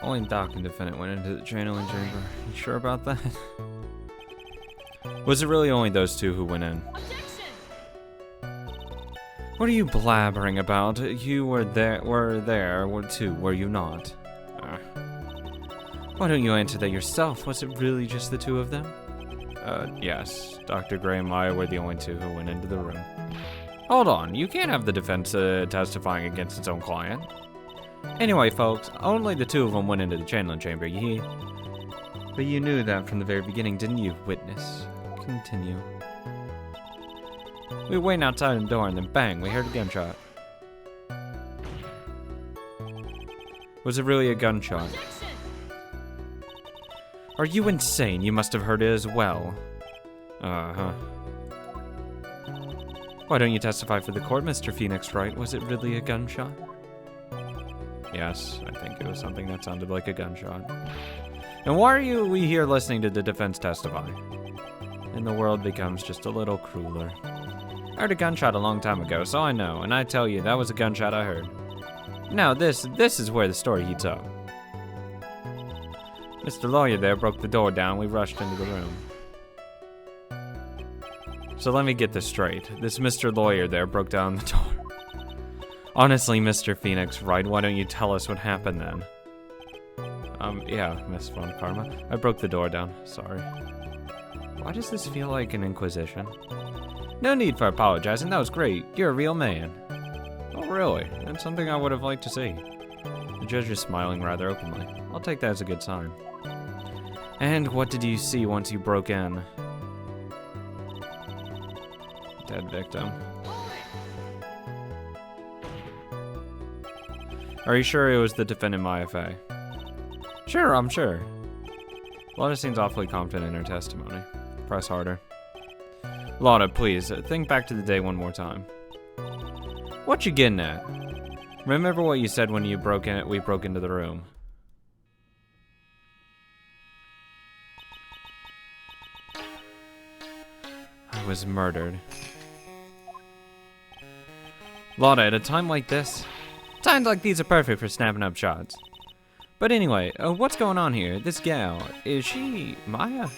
Only Doc and defendant went into the channeling chamber. You sure about that? Was it really only those two who went in? What are you blabbering about? You were there too, were you not? Why don't you answer that yourself? Was it really just the two of them? Yes. Dr. Gray and Maya were the only two who went into the room. Hold on, you can't have the defense testifying against its own client. Anyway, folks, only the two of them went into the channeling chamber. But you knew that from the very beginning, didn't you, witness? Continue. We were waiting outside the door, and then bang, we heard a gunshot. Was it really a gunshot? Are you insane? You must have heard it as well. Uh-huh. Why don't you testify for the court, Mr. Phoenix Wright? Was it really a gunshot? Yes, I think it was something that sounded like a gunshot. And why are we here listening to the defense testify? And the world becomes just a little crueler. I heard a gunshot a long time ago, so I know, and I tell you, that was a gunshot I heard. Now, this is where the story heats up. Mr. Lawyer there broke the door down, we rushed into the room. So let me get this straight. This Mr. Lawyer there broke down the door. Honestly, Mr. Phoenix Wright, why don't you tell us what happened then? Yeah, Miss Von Karma. I broke the door down, sorry. Why does this feel like an inquisition? No need for apologizing, that was great. You're a real man. Oh, really? That's something I would have liked to see. The judge is smiling rather openly. I'll take that as a good sign. And what did you see once you broke in? Dead victim. Are you sure it was the defendant Maya Fey? Sure, I'm sure. Lotta seems awfully confident in her testimony. Press harder. Lotta, please, think back to the day one more time. What you getting at? Remember what you said when we broke into the room. I was murdered. Lotta, at a time like this, times like these are perfect for snapping up shots. But anyway, what's going on here? This gal, is she Maya?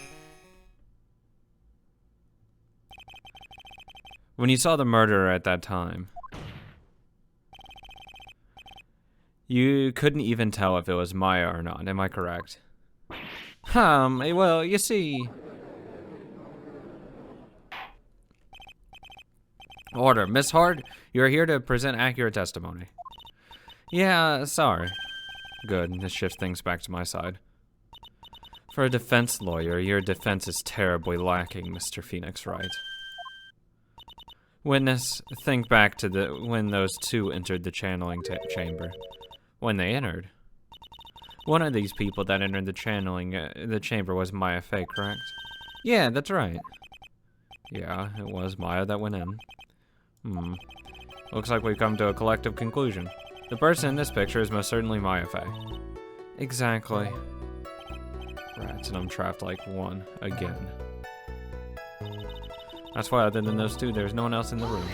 When you saw the murderer at that time, you couldn't even tell if it was Maya or not, am I correct? Well, you see... Order, Miss Hart, you're here to present accurate testimony. Yeah, sorry. Good, this shifts things back to my side. For a defense lawyer, your defense is terribly lacking, Mr. Phoenix Wright. Witness, think back to when those two entered the channeling chamber. When they entered. One of these people that entered the chamber was Maya Fey, correct? Yeah, that's right. Yeah, it was Maya that went in. Looks like we've come to a collective conclusion. The person in this picture is most certainly Maya Fey. Exactly. Rats, and I'm trapped like one again. That's why other than those two, there's no one else in the room.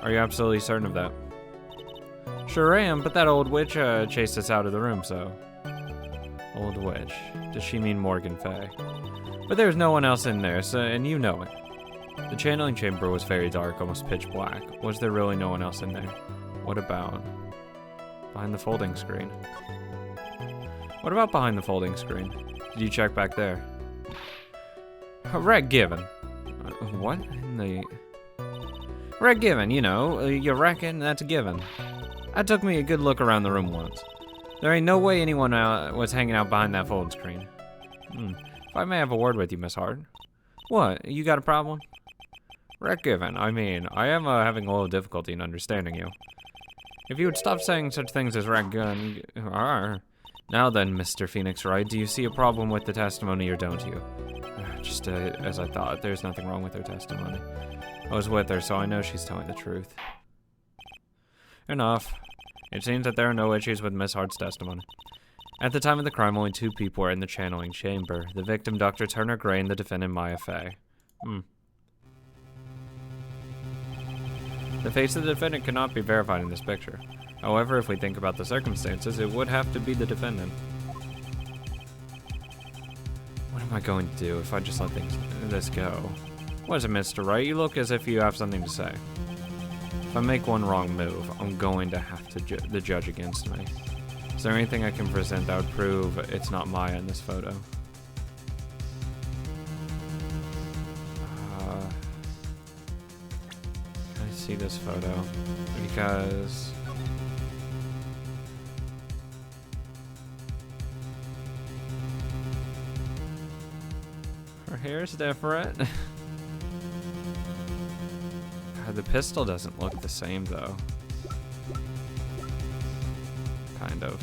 Are you absolutely certain of that? Sure am, but that old witch chased us out of the room, so... Old witch. Does she mean Morgan Fey? But there's no one else in there, so, and you know it. The channeling chamber was very dark, almost pitch black. Was there really no one else in there? What about... behind the folding screen? What about behind the folding screen? Did you check back there? Reg given. What in the... Reg given, you know, you reckon that's a given. I took me a good look around the room once. There ain't no way anyone was hanging out behind that folding screen. If I may have a word with you, Miss Hart. What, you got a problem? Reg given, I mean, I am having a little difficulty in understanding you. If you would stop saying such things as reg gun... Now then, Mr. Phoenix Wright, do you see a problem with the testimony or don't you? Just as I thought, there's nothing wrong with her testimony. I was with her, so I know she's telling the truth. Enough. It seems that there are no issues with Miss Hart's testimony. At the time of the crime, only two people were in the channeling chamber. The victim, Dr. Turner Gray, and the defendant, Maya Fey. The face of the defendant cannot be verified in this picture. However, if we think about the circumstances, it would have to be the defendant. What am I going to do if I just let this go? What is it, Mr. Wright? You look as if you have something to say. If I make one wrong move, I'm going to have to the judge against me. Is there anything I can present that would prove it's not Maya in this photo? Can I see this photo? Because... her hair's different. God, the pistol doesn't look the same though. Kind of.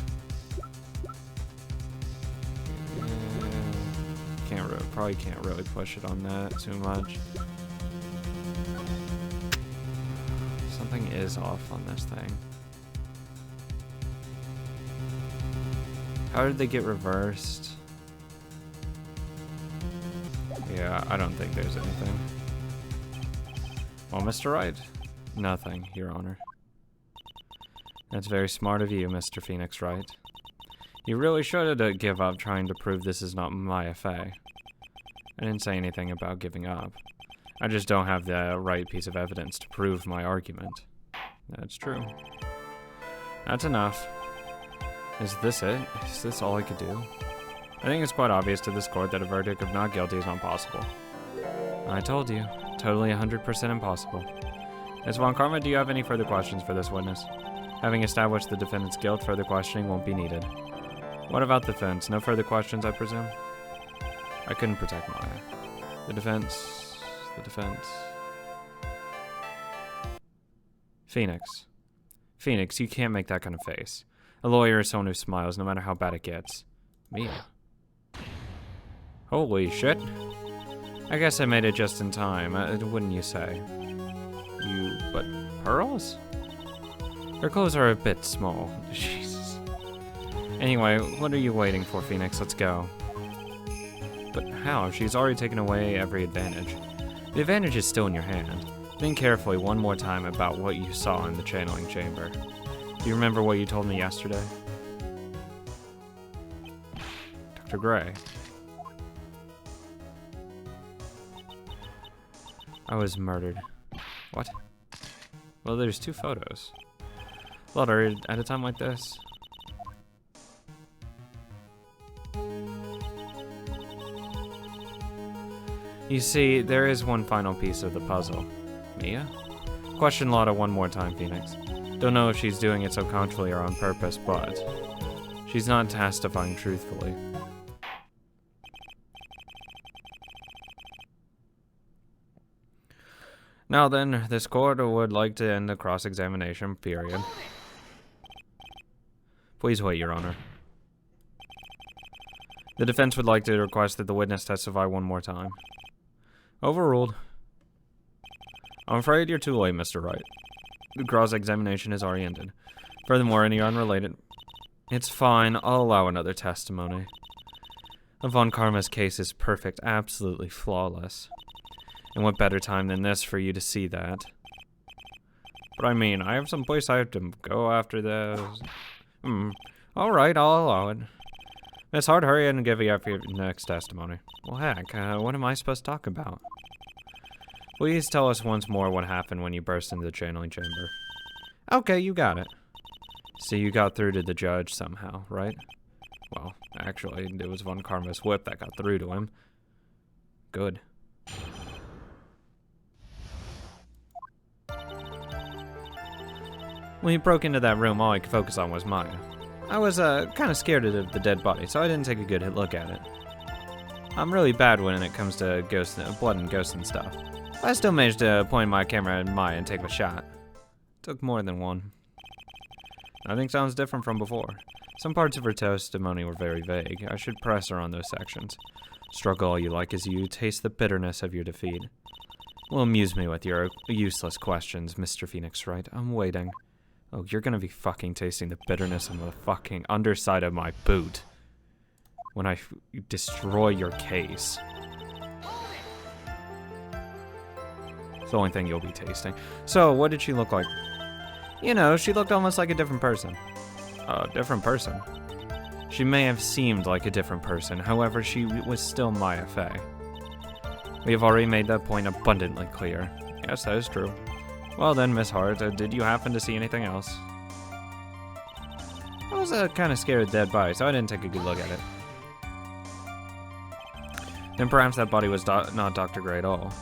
Probably can't really push it on that too much. Something is off on this thing. How did they get reversed? Yeah, I don't think there's anything. Well, Mr. Wright? Nothing, Your Honor. That's very smart of you, Mr. Phoenix Wright. You really should give up trying to prove this is not Maya Fey. I didn't say anything about giving up. I just don't have the right piece of evidence to prove my argument. That's true. That's enough. Is this it? Is this all I could do? I think it's quite obvious to this court that a verdict of not guilty is not possible. I told you. Totally 100% impossible. Ms. Von Karma, do you have any further questions for this witness? Having established the defendant's guilt, further questioning won't be needed. What about the defense? No further questions, I presume? I couldn't protect Maya. The defense... Phoenix. Phoenix, you can't make that kind of face. A lawyer is someone who smiles no matter how bad it gets. Mia. Holy shit. I guess I made it just in time, wouldn't you say? But pearls? Her clothes are a bit small. Jesus. Anyway, what are you waiting for, Phoenix? Let's go. But how? She's already taken away every advantage. The advantage is still in your hand. Think carefully one more time about what you saw in the channeling chamber. Do you remember what you told me yesterday? Dr. Gray. I was murdered. What? Well, there's 2 photos. Blood at a time like this. You see, there is one final piece of the puzzle. Mia? Question Lotta one more time, Phoenix. Don't know if she's doing it subconsciously or on purpose, but she's not testifying truthfully. Now then, this court would like to end the cross-examination period. Please wait, Your Honor. The defense would like to request that the witness testify one more time. Overruled. I'm afraid you're too late, Mr. Wright. The cross-examination is already ended. Furthermore, any unrelated... It's fine, I'll allow another testimony. Von Karma's case is perfect, absolutely flawless. And what better time than this for you to see that? But I mean, I have some place I have to go after this. Alright, I'll allow it. Miss Hart, hurry in and give you your next testimony. Well, heck, what am I supposed to talk about? Please tell us once more what happened when you burst into the channeling chamber. Okay, you got it. So you got through to the judge somehow, right? Well, actually, it was Von Karma's whip that got through to him. Good. When he broke into that room, all I could focus on was Maya. I was kind of scared of the dead body, so I didn't take a good look at it. I'm really bad when it comes to blood and ghosts and stuff. I still managed to point my camera at Maya and take a shot. Took more than one. Nothing sounds different from before. Some parts of her testimony were very vague. I should press her on those sections. Struggle all you like as you taste the bitterness of your defeat. Will amuse me with your useless questions, Mr. Phoenix Wright. I'm waiting. Oh, you're gonna be fucking tasting the bitterness of the fucking underside of my boot when I destroy your case. It's the only thing you'll be tasting. So, what did she look like? You know, she looked almost like a different person. A different person? She may have seemed like a different person, however, she was still Maya Fey. We have already made that point abundantly clear. Yes, that is true. Well then, Miss Hart, did you happen to see anything else? I was kind of scared of dead body, so I didn't take a good look at it. Then perhaps that body was not Dr. Gray at all.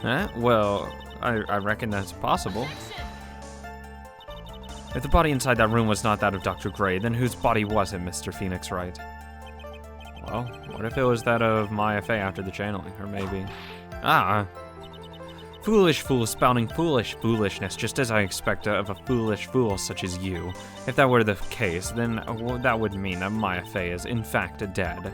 Huh? Well, I reckon that's possible. If the body inside that room was not that of Dr. Gray, then whose body was it, Mr. Phoenix Wright? Well, what if it was that of Maya Fey after the channeling, or maybe... Foolish fool spouting foolishness, just as I expect of a foolish fool such as you. If that were the case, then that would mean that Maya Fey is in fact dead.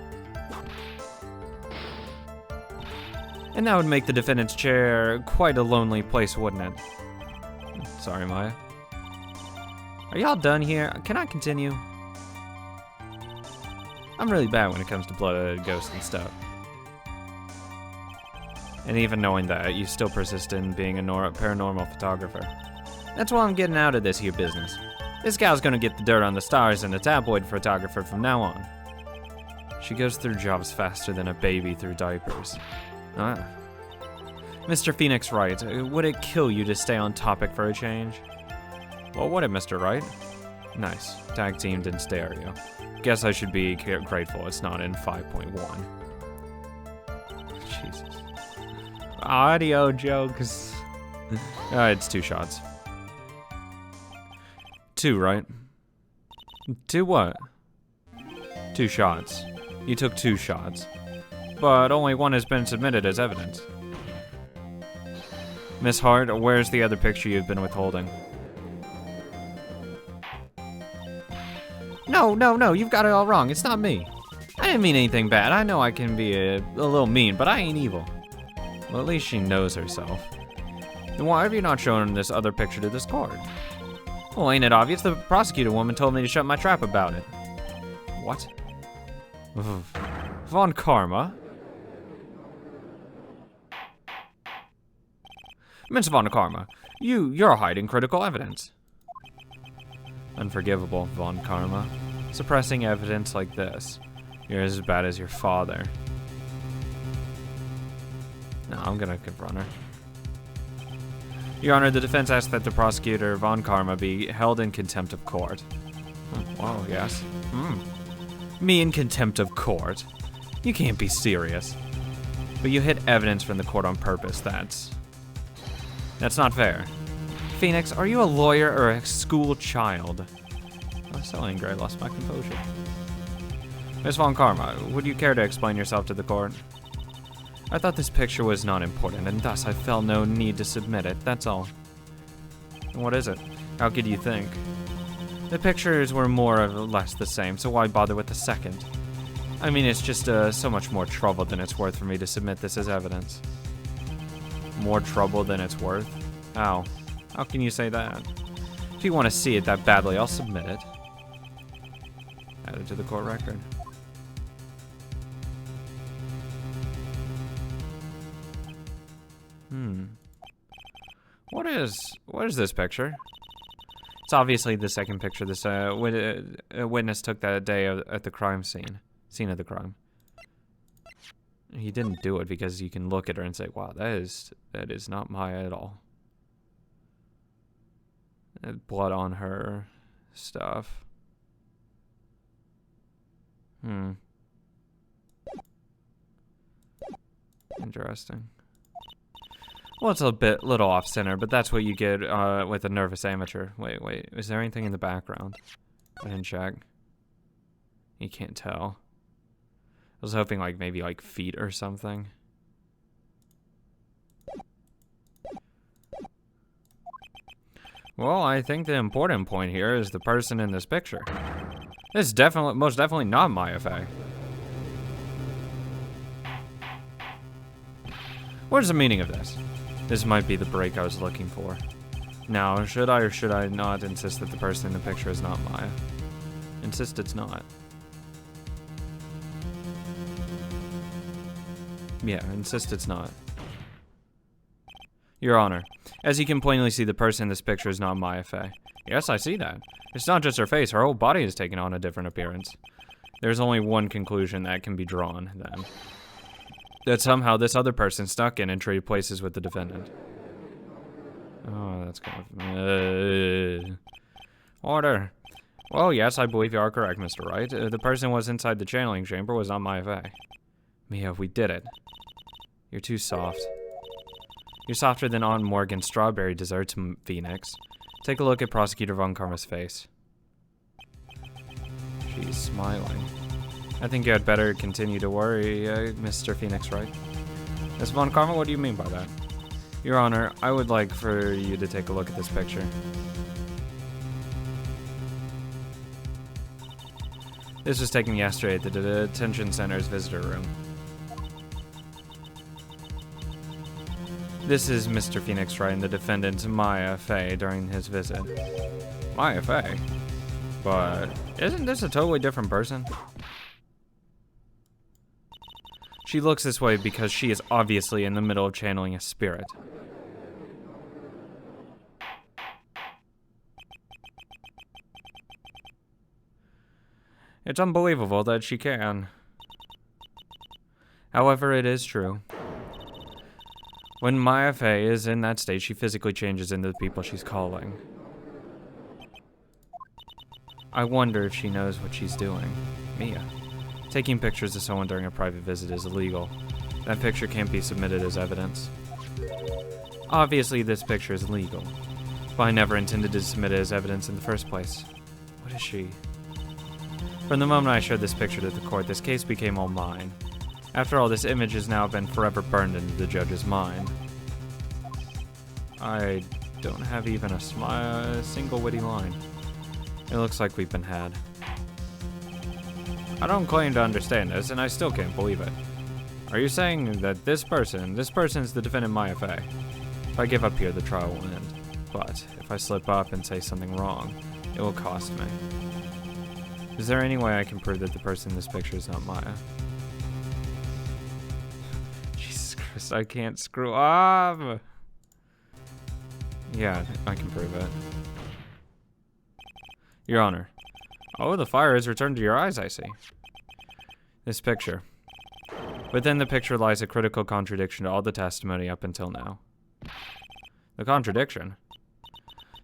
And that would make the defendant's chair quite a lonely place, wouldn't it? Sorry, Maya. Are y'all done here? Can I continue? I'm really bad when it comes to blood, ghosts, and stuff. And even knowing that, you still persist in being a paranormal photographer. That's why I'm getting out of this here business. This gal's gonna get the dirt on the stars and a tabloid photographer from now on. She goes through jobs faster than a baby through diapers. Mr. Phoenix Wright, would it kill you to stay on topic for a change? Well, would it, Mr. Wright? Nice. Tag teamed in stereo. Guess I should be grateful it's not in 5.1. Jesus. Audio jokes. It's 2 shots. 2, right? 2 what? 2 shots. You took 2 shots. But only 1 has been submitted as evidence. Miss Hart, where's the other picture you've been withholding? No, you've got it all wrong. It's not me. I didn't mean anything bad. I know I can be a little mean, but I ain't evil. Well, at least she knows herself. Then why have you not shown this other picture to this court? Well, ain't it obvious? The prosecutor woman told me to shut my trap about it. What? Von Karma? Miss Von Karma, you're hiding critical evidence. Unforgivable, Von Karma. Suppressing evidence like this. You're as bad as your father. No, I'm gonna confront her. Your Honor, the defense asks that the prosecutor, Von Karma, be held in contempt of court. Oh, yes. Me in contempt of court? You can't be serious. But you hid evidence from the court on purpose, that's not fair. Phoenix, are you a lawyer or a school child? I'm so angry I lost my composure. Miss Von Karma, would you care to explain yourself to the court? I thought this picture was not important, and thus I felt no need to submit it, that's all. And what is it? How could you think? The pictures were more or less the same, so why bother with the second? I mean, it's just so much more trouble than it's worth for me to submit this as evidence. More trouble than it's worth? How? How can you say that? If you want to see it that badly, I'll submit it. Add it to the court record. What is this picture? It's obviously the second picture this witness took that day at the crime scene of the crime. He didn't do it because you can look at her and say, wow, that is not Maya at all. Blood on her stuff. Interesting. Well, it's a little off-center, but that's what you get with a nervous amateur. Wait, is there anything in the background? I didn't check. You can't tell. I was hoping maybe feet or something. Well, I think the important point here is the person in this picture. This is most definitely not Maya Fey. What is the meaning of this? This might be the break I was looking for. Now, should I or should I not insist that the person in the picture is not Maya? Insist it's not. Yeah, insist it's not. Your Honor, as you can plainly see, the person in this picture is not Maya Fey. Yes, I see that. It's not just her face, her whole body has taken on a different appearance. There's only one conclusion that can be drawn, then. That somehow this other person snuck in and traded places with the defendant. Oh, that's kind of... Order. Well, yes, I believe you are correct, Mr. Wright. The person was inside the channeling chamber was not Maya Fey. Mia, we did it. You're too soft. You're softer than Aunt Morgan's strawberry desserts, Phoenix. Take a look at Prosecutor Von Karma's face. She's smiling. I think you had better continue to worry, Mr. Phoenix Wright. Miss Von Karma, what do you mean by that? Your Honor, I would like for you to take a look at this picture. This was taken yesterday at the detention center's visitor room. This is Mr. Phoenix Wright and the defendant, Maya Fey, during his visit. Maya Fey? But isn't this a totally different person? She looks this way because she is obviously in the middle of channeling a spirit. It's unbelievable that she can. However, it is true. When Maya Fey is in that state, she physically changes into the people she's calling. I wonder if she knows what she's doing. Mia. Taking pictures of someone during a private visit is illegal. That picture can't be submitted as evidence. Obviously, this picture is legal, but I never intended to submit it as evidence in the first place. What is she? From the moment I showed this picture to the court, this case became all mine. After all, this image has now been forever burned into the judge's mind. I don't have even a single witty line. It looks like we've been had. I don't claim to understand this, and I still can't believe it. Are you saying that this person is the defendant Maya Fey? If I give up here, the trial will end. But if I slip up and say something wrong, it will cost me. Is there any way I can prove that the person in this picture is not Maya? Jesus Christ, I can't screw up! Yeah, I can prove it. Your Honor. Oh, the fire has returned to your eyes, I see. This picture. Within the picture lies a critical contradiction to all the testimony up until now. The contradiction?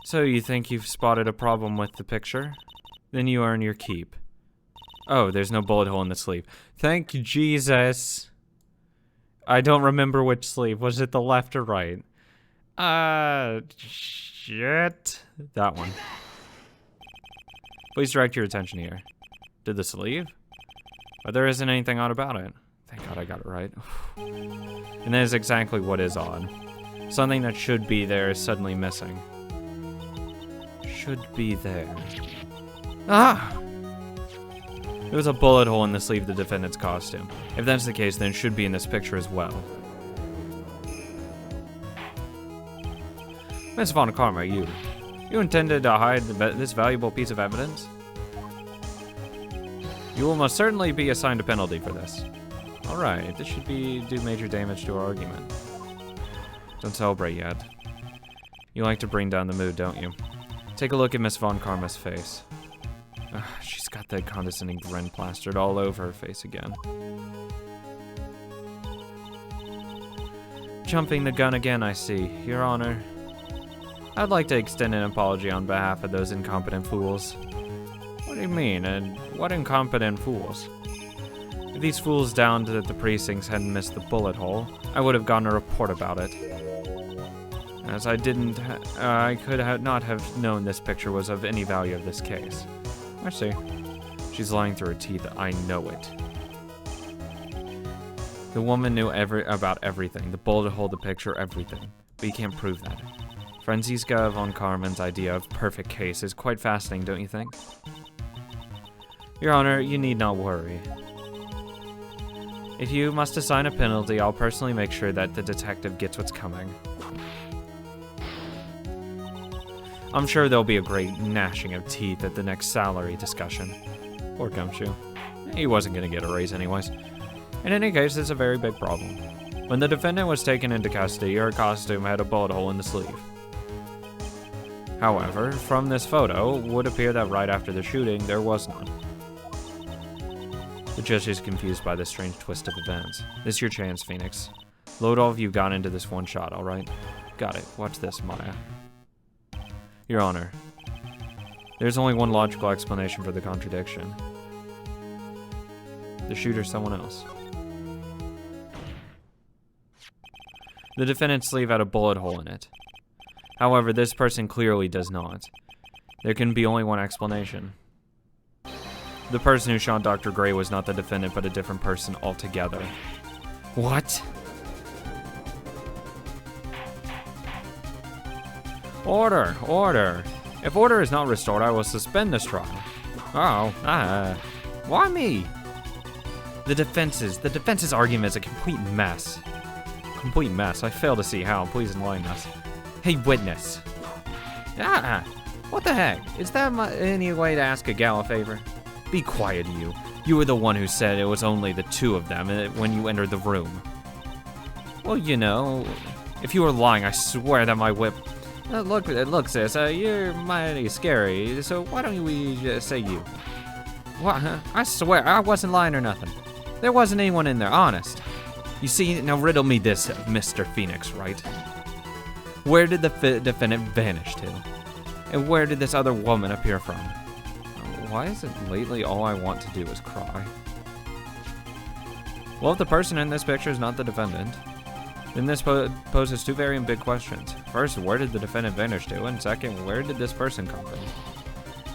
So you think you've spotted a problem with the picture? Then you earn your keep. Oh, there's no bullet hole in the sleeve. Thank Jesus. I don't remember which sleeve. Was it the left or right? Shit. That one. Please direct your attention here. Did the sleeve? But there isn't anything odd about it. Thank God I got it right. And that is exactly what is odd. Something that should be there is suddenly missing. Should be there. Ah! There was a bullet hole in the sleeve of the defendant's costume. If that's the case, then it should be in this picture as well. Miss Von Karma, you intended to hide this valuable piece of evidence? You will most certainly be assigned a penalty for this. Alright, this should do major damage to our argument. Don't celebrate yet. You like to bring down the mood, don't you? Take a look at Miss Von Karma's face. She's got that condescending grin plastered all over her face again. Jumping the gun again, I see. Your Honor. I'd like to extend an apology on behalf of those incompetent fools. What do you mean, and what incompetent fools? If these fools down at the precincts hadn't missed the bullet hole, I would have gotten a report about it. As I could not have known this picture was of any value of this case. I see. She's lying through her teeth, I know it. The woman knew about everything, the bullet hole, the picture, everything. But you can't prove that. Franziska von Karman's idea of perfect case is quite fascinating, don't you think? Your Honor, you need not worry. If you must assign a penalty, I'll personally make sure that the detective gets what's coming. I'm sure there'll be a great gnashing of teeth at the next salary discussion. Poor Gumshoe. He wasn't going to get a raise anyways. In any case, it's a very big problem. When the defendant was taken into custody, her costume had a bullet hole in the sleeve. However, from this photo, it would appear that right after the shooting, there was none. The judge is confused by this strange twist of events. This is your chance, Phoenix. Load all of you got into this one shot, alright? Got it. Watch this, Maya. Your Honor, there's only one logical explanation for the contradiction. The shooter's someone else. The defendant's sleeve had a bullet hole in it. However, this person clearly does not. There can be only one explanation. The person who shot Dr. Gray was not the defendant, but a different person altogether. What? Order! Order! If order is not restored, I will suspend this trial. Why me? The defense's argument is a complete mess. Complete mess. I fail to see how. Please enlighten us. Hey, witness. What the heck? Is that any way to ask a gal a favor? Be quiet, you. You were the one who said it was only the two of them when you entered the room. Well, you know, if you were lying, I swear that my whip... Look, sis, you're mighty scary, so why don't we just say you? What, huh? I swear, I wasn't lying or nothing. There wasn't anyone in there, honest. You see, now riddle me this, Mr. Phoenix, right? Where did the defendant vanish to? And where did this other woman appear from? Why is it lately all I want to do is cry? Well, if the person in this picture is not the defendant, then this poses two very big questions. First, where did the defendant vanish to? And second, where did this person come from?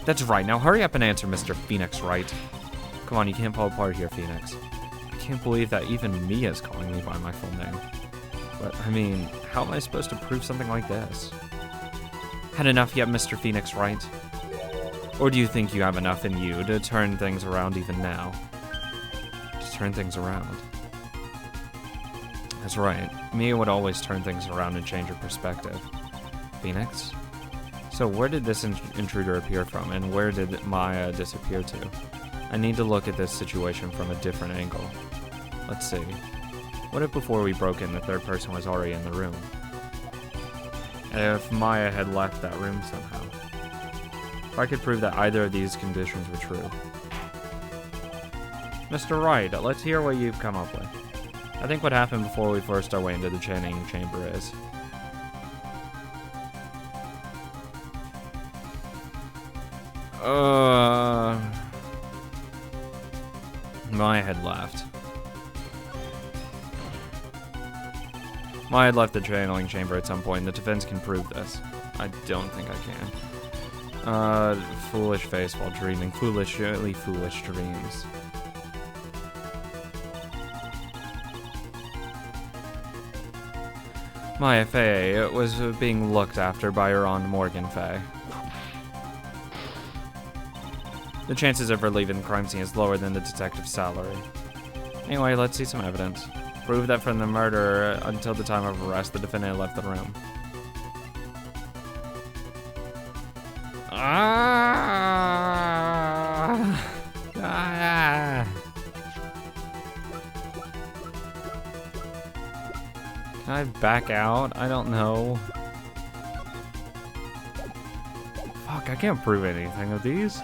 That's right, now hurry up and answer, Mr. Phoenix, right? Come on, you can't fall apart here, Phoenix. I can't believe that even Mia is calling me by my full name. But, I mean, how am I supposed to prove something like this? Had enough yet, Mr. Phoenix, right? Or do you think you have enough in you to turn things around even now? Just turn things around. That's right. Mia would always turn things around and change her perspective. Phoenix? So where did this intruder appear from, and where did Maya disappear to? I need to look at this situation from a different angle. Let's see. What if before we broke in, the third person was already in the room? If Maya had left that room somehow? If I could prove that either of these conditions were true. Mr. Wright, let's hear what you've come up with. I think what happened before we forced our way into the chanting chamber is... Maya had left. Maya had left the channeling chamber at some point, and the defense can prove this. I don't think I can. Foolish face while dreaming. Foolishly foolish dreams. Maya Fey was being looked after by her aunt Morgan Fey. The chances of her leaving the crime scene is lower than the detective's salary. Anyway, let's see some evidence. Prove that from the murder until the time of arrest, the defendant left the room. Can I back out? I don't know. Fuck, I can't prove anything of these.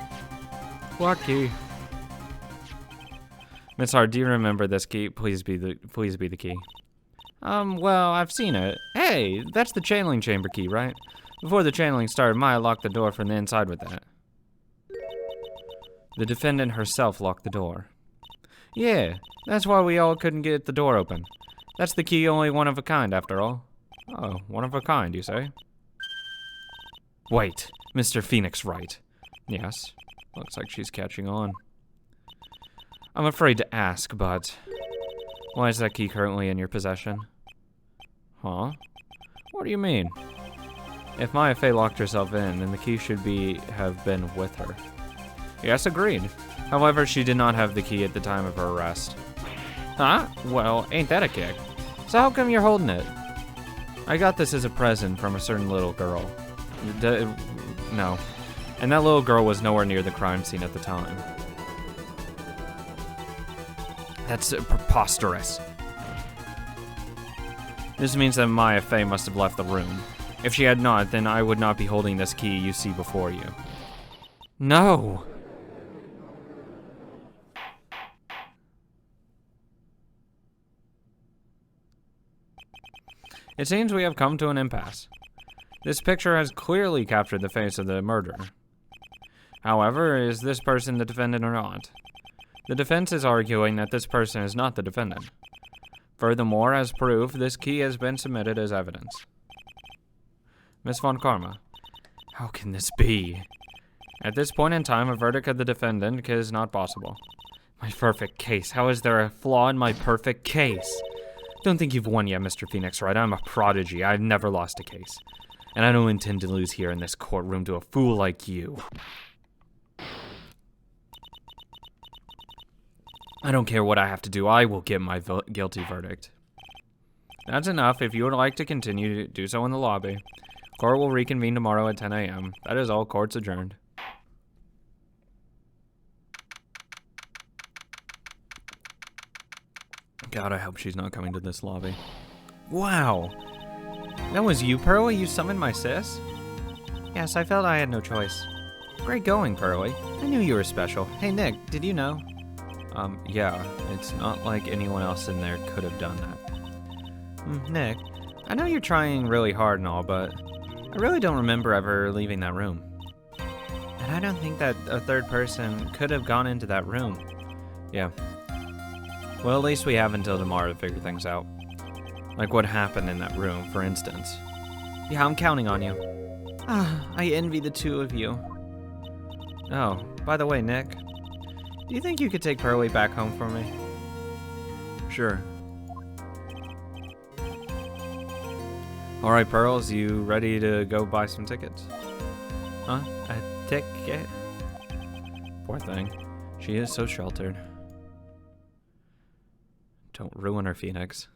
Lucky. Miss Hart, do you remember this key? Please be the key. Well, I've seen it. Hey, that's the channeling chamber key, right? Before the channeling started, Maya locked the door from the inside with that. The defendant herself locked the door. Yeah, that's why we all couldn't get the door open. That's the key, only one of a kind, after all. Oh, one of a kind, you say? Wait, Mr. Phoenix Wright. Yes, looks like she's catching on. I'm afraid to ask, but why is that key currently in your possession? Huh? What do you mean? If Maya Fey locked herself in, then the key should have been with her. Yes, agreed. However, she did not have the key at the time of her arrest. Huh? Well, ain't that a kick? So how come you're holding it? I got this as a present from a certain little girl. No. And that little girl was nowhere near the crime scene at the time. That's preposterous. This means that Maya Fey must have left the room. If she had not, then I would not be holding this key you see before you. No! It seems we have come to an impasse. This picture has clearly captured the face of the murderer. However, is this person the defendant or not? The defense is arguing that this person is not the defendant. Furthermore, as proof, this key has been submitted as evidence. Miss Von Karma, how can this be? At this point in time, a verdict of the defendant is not possible. My perfect case. How is there a flaw in my perfect case? Don't think you've won yet, Mr. Phoenix Wright. I'm a prodigy. I've never lost a case. And I don't intend to lose here in this courtroom to a fool like you. I don't care what I have to do. I will get my guilty verdict. That's enough. If you would like to continue, do so in the lobby. Court will reconvene tomorrow at 10 a.m. That is all. Court's adjourned. God, I hope she's not coming to this lobby. Wow. That was you, Pearly? You summoned my sis? Yes, I felt I had no choice. Great going, Pearly. I knew you were special. Hey, Nick, did you know? Yeah. It's not like anyone else in there could have done that. Nick, I know you're trying really hard and all, but I really don't remember ever leaving that room. And I don't think that a third person could have gone into that room. Yeah. Well, at least we have until tomorrow to figure things out. Like what happened in that room, for instance. Yeah, I'm counting on you. I envy the two of you. Oh, by the way, Nick, do you think you could take Pearly back home for me? Sure. Alright, Pearls, you ready to go buy some tickets? Huh? A ticket? Poor thing. She is so sheltered. Don't ruin her, Phoenix.